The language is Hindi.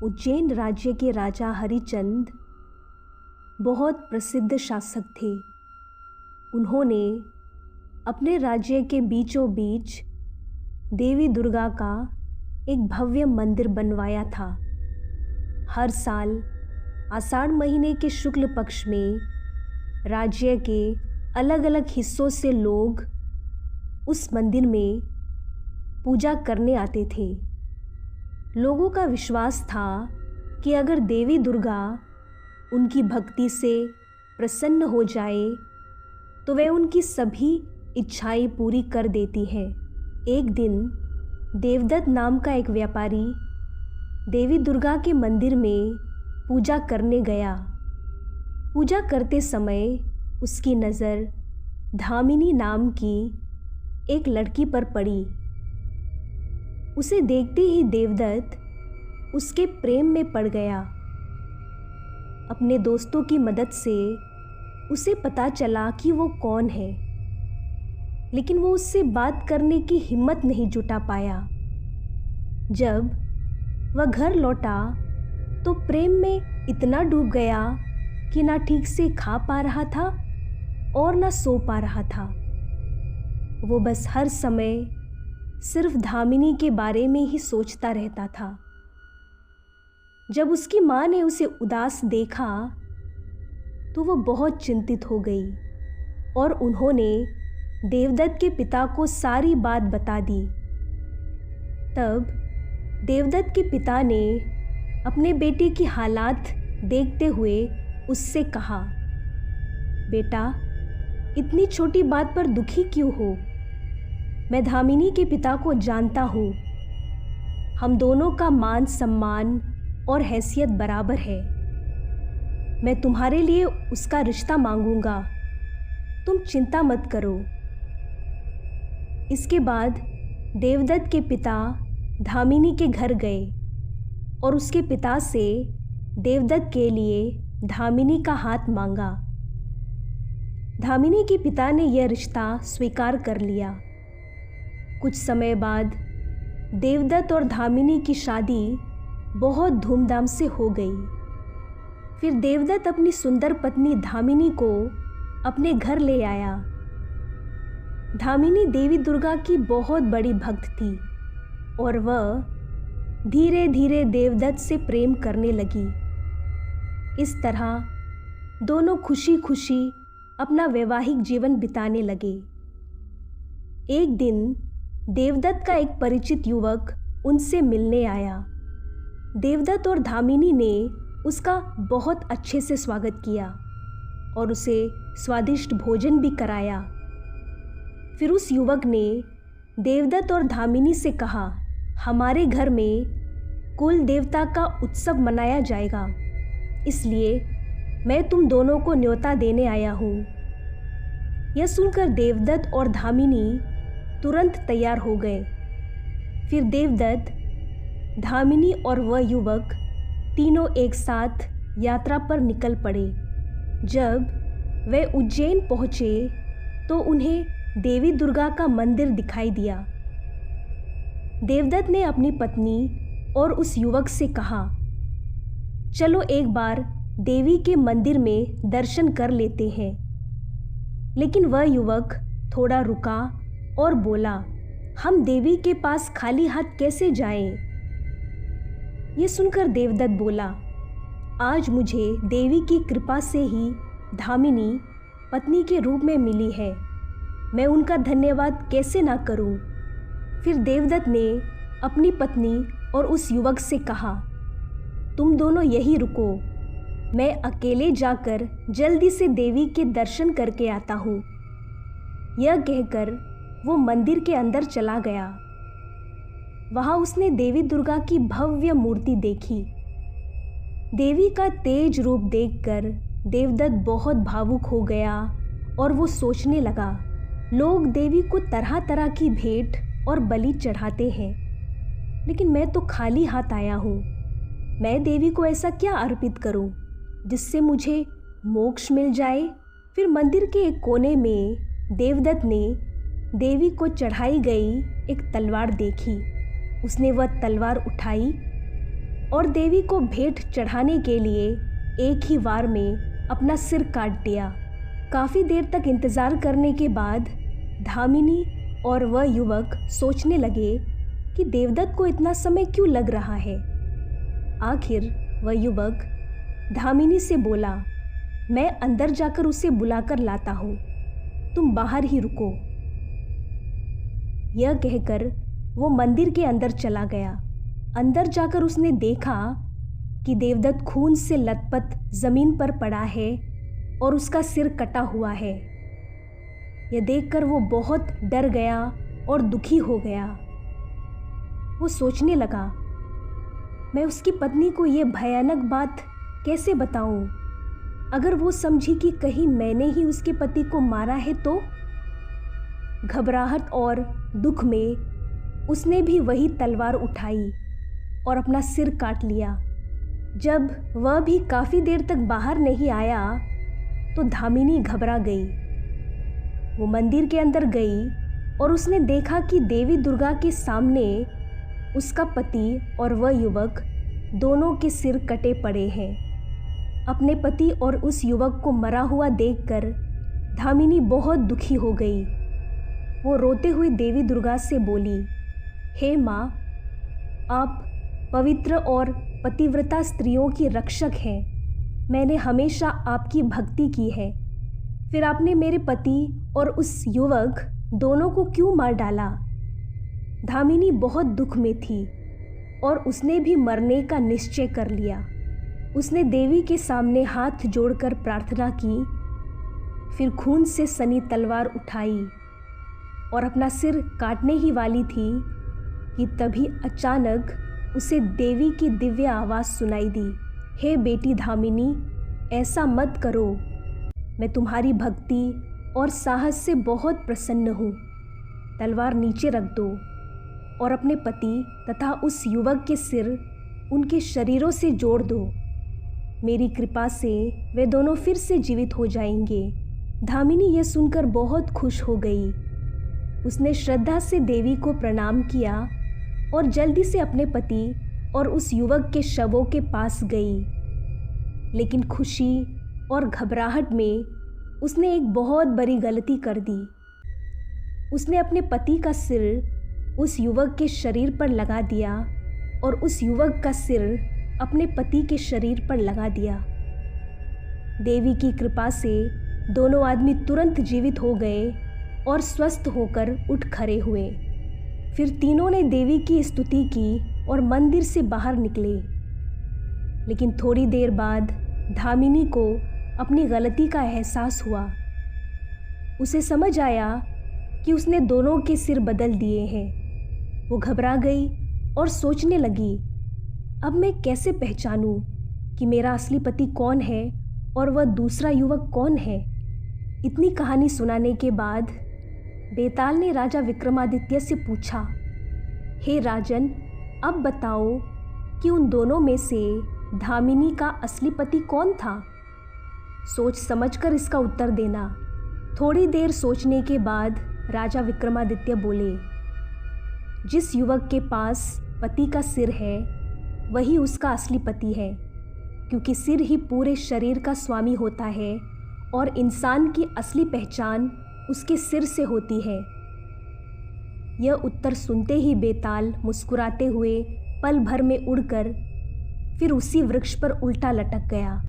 उज्जैन राज्य के राजा हरिचंद बहुत प्रसिद्ध शासक थे। उन्होंने अपने राज्य के बीचों बीच देवी दुर्गा का एक भव्य मंदिर बनवाया था। हर साल आषाढ़ महीने के शुक्ल पक्ष में राज्य के अलग अलग हिस्सों से लोग उस मंदिर में पूजा करने आते थे। लोगों का विश्वास था कि अगर देवी दुर्गा उनकी भक्ति से प्रसन्न हो जाए तो वह उनकी सभी इच्छाएं पूरी कर देती है। एक दिन देवदत्त नाम का एक व्यापारी देवी दुर्गा के मंदिर में पूजा करने गया। पूजा करते समय उसकी नज़र धामिनी नाम की एक लड़की पर पड़ी। उसे देखते ही देवदत्त उसके प्रेम में पड़ गया। अपने दोस्तों की मदद से उसे पता चला कि वो कौन है, लेकिन वो उससे बात करने की हिम्मत नहीं जुटा पाया। जब वह घर लौटा तो प्रेम में इतना डूब गया कि ना ठीक से खा पा रहा था और ना सो पा रहा था। वो बस हर समय सिर्फ धामिनी के बारे में ही सोचता रहता था। जब उसकी माँ ने उसे उदास देखा तो वो बहुत चिंतित हो गई और उन्होंने देवदत्त के पिता को सारी बात बता दी। तब देवदत्त के पिता ने अपने बेटे की हालात देखते हुए उससे कहा, बेटा, इतनी छोटी बात पर दुखी क्यों हो? मैं धामिनी के पिता को जानता हूँ। हम दोनों का मान सम्मान और हैसियत बराबर है। मैं तुम्हारे लिए उसका रिश्ता मांगूंगा, तुम चिंता मत करो। इसके बाद देवदत्त के पिता धामिनी के घर गए और उसके पिता से देवदत्त के लिए धामिनी का हाथ मांगा। धामिनी के पिता ने यह रिश्ता स्वीकार कर लिया। कुछ समय बाद देवदत्त और धामिनी की शादी बहुत धूमधाम से हो गई। फिर देवदत्त अपनी सुंदर पत्नी धामिनी को अपने घर ले आया। धामिनी देवी दुर्गा की बहुत बड़ी भक्त थी और वह धीरे धीरे देवदत्त से प्रेम करने लगी। इस तरह दोनों खुशी खुशी अपना वैवाहिक जीवन बिताने लगे। एक दिन देवदत्त का एक परिचित युवक उनसे मिलने आया। देवदत्त और धामिनी ने उसका बहुत अच्छे से स्वागत किया और उसे स्वादिष्ट भोजन भी कराया। फिर उस युवक ने देवदत्त और धामिनी से कहा, हमारे घर में कुल देवता का उत्सव मनाया जाएगा, इसलिए मैं तुम दोनों को न्योता देने आया हूँ। यह सुनकर देवदत्त और धामिनी तुरंत तैयार हो गए। फिर देवदत्त, धामिनी और वह युवक तीनों एक साथ यात्रा पर निकल पड़े। जब वे उज्जैन पहुँचे तो उन्हें देवी दुर्गा का मंदिर दिखाई दिया। देवदत्त ने अपनी पत्नी और उस युवक से कहा, चलो एक बार देवी के मंदिर में दर्शन कर लेते हैं। लेकिन वह युवक थोड़ा रुका और बोला, हम देवी के पास खाली हाथ कैसे जाएं? ये सुनकर देवदत्त बोला, आज मुझे देवी की कृपा से ही धामिनी पत्नी के रूप में मिली है, मैं उनका धन्यवाद कैसे ना करूं? फिर देवदत्त ने अपनी पत्नी और उस युवक से कहा, तुम दोनों यहीं रुको, मैं अकेले जाकर जल्दी से देवी के दर्शन करके आता हूँ। यह कहकर वो मंदिर के अंदर चला गया। वहाँ उसने देवी दुर्गा की भव्य मूर्ति देखी। देवी का तेज रूप देखकर देवदत्त बहुत भावुक हो गया और वो सोचने लगा, लोग देवी को तरह तरह की भेंट और बलि चढ़ाते हैं, लेकिन मैं तो खाली हाथ आया हूँ। मैं देवी को ऐसा क्या अर्पित करूँ जिससे मुझे मोक्ष मिल जाए? फिर मंदिर के एक कोने में देवदत्त ने देवी को चढ़ाई गई एक तलवार देखी। उसने वह तलवार उठाई और देवी को भेंट चढ़ाने के लिए एक ही वार में अपना सिर काट दिया। काफ़ी देर तक इंतज़ार करने के बाद धामिनी और वह युवक सोचने लगे कि देवदत्त को इतना समय क्यों लग रहा है। आखिर वह युवक धामिनी से बोला, मैं अंदर जाकर उसे बुलाकर लाता हूँ, तुम बाहर ही रुको। यह कहकर वो मंदिर के अंदर चला गया। अंदर जाकर उसने देखा कि देवदत्त खून से लथपथ जमीन पर पड़ा है और उसका सिर कटा हुआ है। यह देखकर वो बहुत डर गया और दुखी हो गया। वो सोचने लगा, मैं उसकी पत्नी को ये भयानक बात कैसे बताऊं? अगर वो समझी कि कहीं मैंने ही उसके पति को मारा है तो? घबराहट और दुख में उसने भी वही तलवार उठाई और अपना सिर काट लिया। जब वह भी काफ़ी देर तक बाहर नहीं आया तो धामिनी घबरा गई। वो मंदिर के अंदर गई और उसने देखा कि देवी दुर्गा के सामने उसका पति और वह युवक दोनों के सिर कटे पड़े हैं। अपने पति और उस युवक को मरा हुआ देखकर धामिनी बहुत दुखी हो गई। वो रोते हुए देवी दुर्गा से बोली, हे माँ, आप पवित्र और पतिव्रता स्त्रियों की रक्षक हैं। मैंने हमेशा आपकी भक्ति की है, फिर आपने मेरे पति और उस युवक दोनों को क्यों मार डाला? धामिनी बहुत दुख में थी और उसने भी मरने का निश्चय कर लिया। उसने देवी के सामने हाथ जोड़कर प्रार्थना की, फिर खून से सनी तलवार उठाई और अपना सिर काटने ही वाली थी कि तभी अचानक उसे देवी की दिव्य आवाज़ सुनाई दी, हे बेटी धामिनी, ऐसा मत करो। मैं तुम्हारी भक्ति और साहस से बहुत प्रसन्न हूँ। तलवार नीचे रख दो और अपने पति तथा उस युवक के सिर उनके शरीरों से जोड़ दो। मेरी कृपा से वे दोनों फिर से जीवित हो जाएंगे। धामिनी यह सुनकर बहुत खुश हो गई। उसने श्रद्धा से देवी को प्रणाम किया और जल्दी से अपने पति और उस युवक के शवों के पास गई। लेकिन खुशी और घबराहट में उसने एक बहुत बड़ी गलती कर दी। उसने अपने पति का सिर उस युवक के शरीर पर लगा दिया और उस युवक का सिर अपने पति के शरीर पर लगा दिया। देवी की कृपा से दोनों आदमी तुरंत जीवित हो गए और स्वस्थ होकर उठ खड़े हुए। फिर तीनों ने देवी की स्तुति की और मंदिर से बाहर निकले। लेकिन थोड़ी देर बाद धामिनी को अपनी गलती का एहसास हुआ। उसे समझ आया कि उसने दोनों के सिर बदल दिए हैं। वो घबरा गई और सोचने लगी, अब मैं कैसे पहचानूं कि मेरा असली पति कौन है और वह दूसरा युवक कौन है? इतनी कहानी सुनाने के बाद बेताल ने राजा विक्रमादित्य से पूछा, हे राजन, अब बताओ कि उन दोनों में से धामिनी का असली पति कौन था? सोच समझकर इसका उत्तर देना। थोड़ी देर सोचने के बाद राजा विक्रमादित्य बोले, जिस युवक के पास पति का सिर है वही उसका असली पति है, क्योंकि सिर ही पूरे शरीर का स्वामी होता है और इंसान की असली पहचान उसके सिर से होती है। यह उत्तर सुनते ही बेताल मुस्कुराते हुए पल भर में उड़कर फिर उसी वृक्ष पर उल्टा लटक गया।